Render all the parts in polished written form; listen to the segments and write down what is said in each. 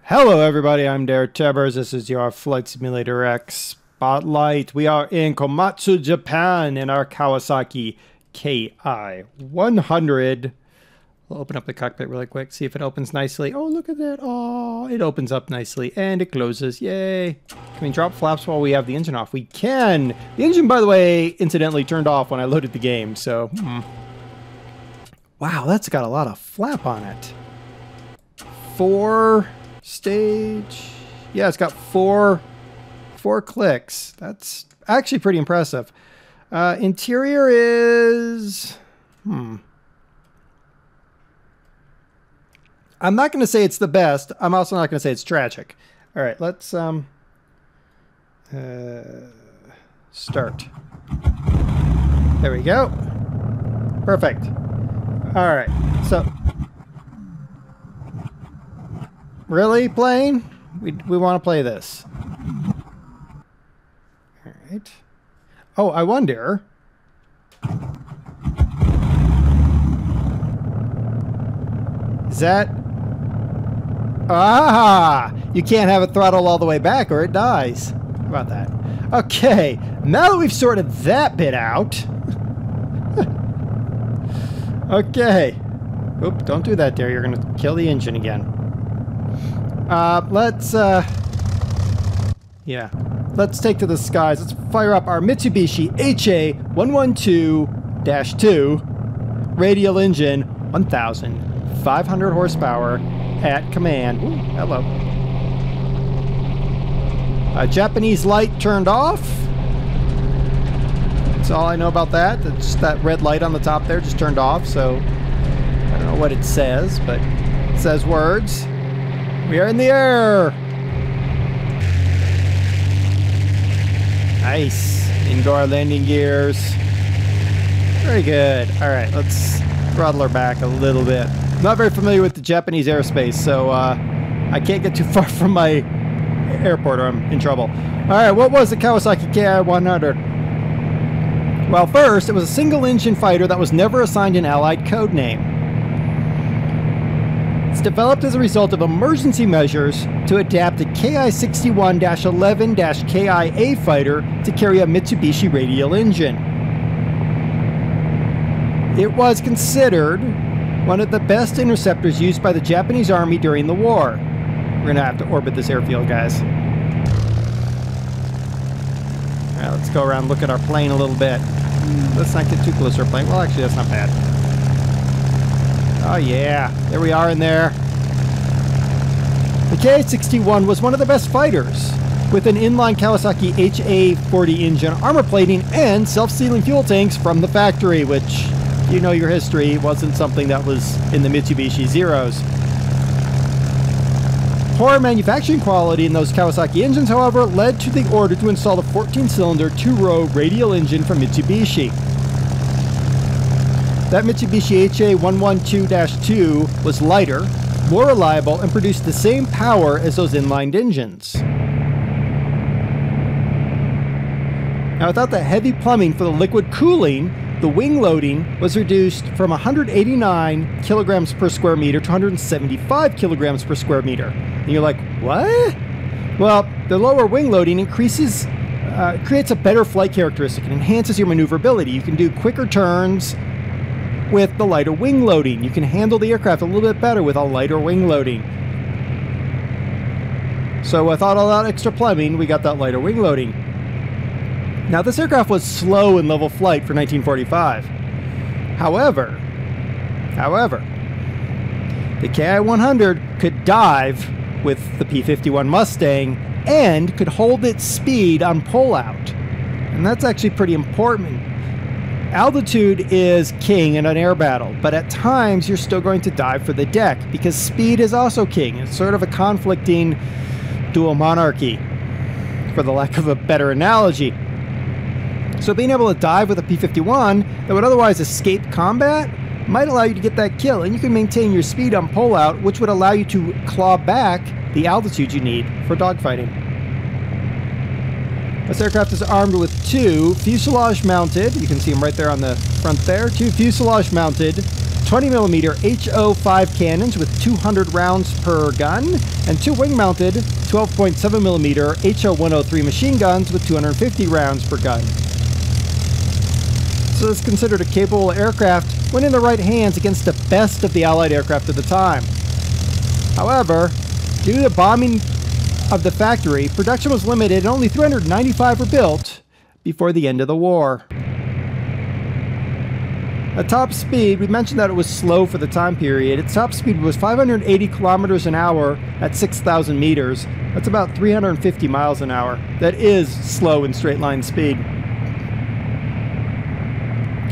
Hello everybody, I'm DerTebbers. This is your Flight Simulator X Spotlight. We are in Komatsu, Japan in our Kawasaki Ki-100. We'll open up the cockpit really quick, see if it opens nicely. Oh, look at that. Oh, it opens up nicely and it closes. Yay. Can we drop flaps while we have the engine off? We can. The engine, by the way, incidentally turned off when I loaded the game, so... Wow, that's got a lot of flap on it. 4... stage. Yeah, it's got four clicks. That's actually pretty impressive. Interior is I'm not going to say it's the best. I'm also not going to say it's tragic. All right, let's start. There we go. Perfect. All right. So really, plane? We want to play this. All right. Oh, I wonder. Is that... Ah! You can't have it throttle all the way back or it dies. How about that? Okay, now that we've sorted that bit out... Okay. Oop, don't do that there. You're going to kill the engine again. Let's take to the skies. Let's fire up our Mitsubishi HA112-2 radial engine, 1,500 horsepower at command. Ooh, hello. Japanese light turned off. That's all I know about that. It's just that red light on the top there just turned off, so I don't know what it says, but it says words. We are in the air! Nice. Indoor landing gears. Very good. Alright, let's throttle her back a little bit. I'm not very familiar with the Japanese airspace, so I can't get too far from my airport or I'm in trouble. Alright, what was the Kawasaki Ki-100? Well, first, it was a single-engine fighter that was never assigned an Allied code name. It's developed as a result of emergency measures to adapt a Ki-61-11-KIA fighter to carry a Mitsubishi radial engine. It was considered one of the best interceptors used by the Japanese Army during the war. We're going to have to orbit this airfield, guys. Alright, let's go around and look at our plane a little bit. Let's not get too close to our plane. Well, actually, that's not bad. Oh yeah, there we are in there. The Ki-61 was one of the best fighters, with an inline Kawasaki HA40 engine, armor plating, and self-sealing fuel tanks from the factory, which, you know your history, wasn't something that was in the Mitsubishi Zeros. Poor manufacturing quality in those Kawasaki engines, however, led to the order to install the 14-cylinder two-row radial engine from Mitsubishi. That Mitsubishi HA112-2 was lighter, more reliable, and produced the same power as those inlined engines. Now, without the heavy plumbing for the liquid cooling, the wing loading was reduced from 189 kilograms per square meter to 175 kilograms per square meter. And you're like, what? Well, the lower wing loading creates a better flight characteristic and enhances your maneuverability. You can do quicker turns with the lighter wing loading. You can handle the aircraft a little bit better with a lighter wing loading. So without all that extra plumbing, we got that lighter wing loading. Now, this aircraft was slow in level flight for 1945. However, the Ki-100 could dive with the P-51 Mustang and could hold its speed on pullout. And that's actually pretty important. Altitude is king in an air battle, but at times you're still going to dive for the deck because speed is also king. It's sort of a conflicting dual monarchy, for the lack of a better analogy. So being able to dive with a P-51 that would otherwise escape combat might allow you to get that kill, and you can maintain your speed on pullout, which would allow you to claw back the altitude you need for dogfighting. This aircraft is armed with two fuselage-mounted, you can see them right there on the front there, two fuselage-mounted 20mm HO5 cannons with 200 rounds per gun, and 2 wing-mounted 12.7mm HO103 machine guns with 250 rounds per gun. So it's considered a capable aircraft when in the right hands against the best of the Allied aircraft of the time. However, due to the bombing of the factory, production was limited and only 395 were built before the end of the war. At top speed, we mentioned that it was slow for the time period. Its top speed was 580 kilometers an hour at 6,000 meters. That's about 350 miles an hour. That is slow in straight line speed.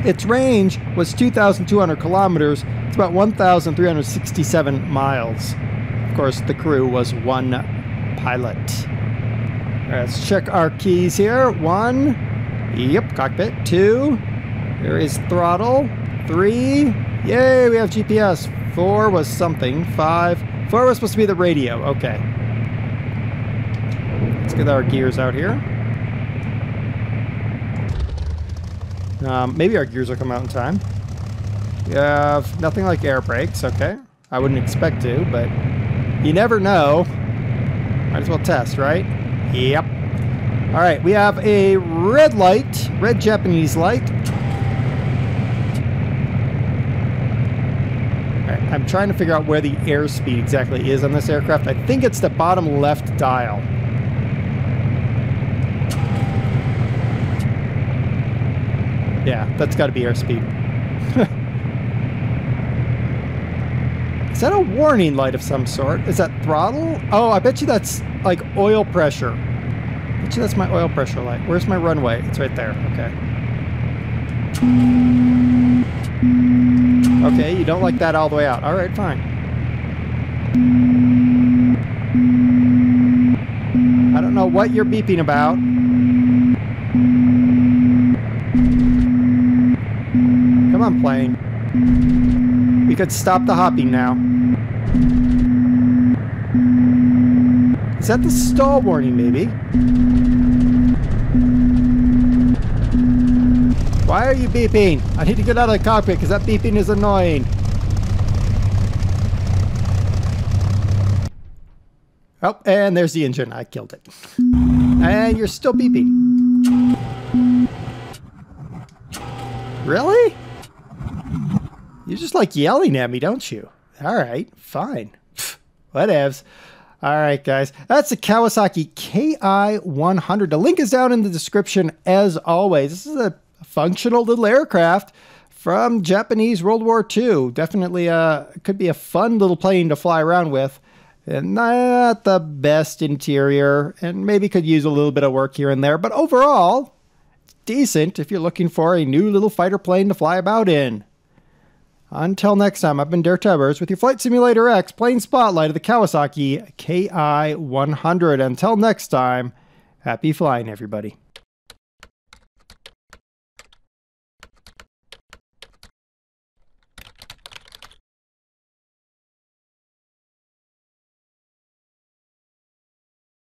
Its range was 2,200 kilometers. It's about 1,367 miles. Of course, the crew was 1 pilot. All right, let's check our keys here. 1, yep, cockpit. 2, there is throttle. 3, yay, we have GPS. 4 was something. 5, 4 was supposed to be the radio. Okay. Let's get our gears out here. Maybe our gears will come out in time. We have nothing like air brakes. Okay. I wouldn't expect to, but you never know. Might as well test, right? Yep. All right, we have a red light, red Japanese light. All right, I'm trying to figure out where the airspeed exactly is on this aircraft. I think it's the bottom left dial. Yeah, that's got to be airspeed. Is that a warning light of some sort? Is that throttle? Oh, I bet you that's like oil pressure. I bet you that's my oil pressure light. Where's my runway? It's right there. Okay. Okay, you don't like that all the way out. All right, fine. I don't know what you're beeping about. Come on, plane. We could stop the hopping now. Is that the stall warning, maybe? Why are you beeping? I need to get out of the cockpit because that beeping is annoying. Oh, and there's the engine. I killed it. And you're still beeping. Really? You just like yelling at me, don't you? All right, fine. Whatevs. All right, guys. That's the Kawasaki Ki-100. The link is down in the description as always. This is a functional little aircraft from Japanese World War II. Definitely could be a fun little plane to fly around with. And not the best interior, and maybe could use a little bit of work here and there. But overall, it's decent if you're looking for a new little fighter plane to fly about in. Until next time, I've been DerTebbers with your Flight Simulator X plane spotlight of the Kawasaki Ki-100. Until next time, happy flying, everybody.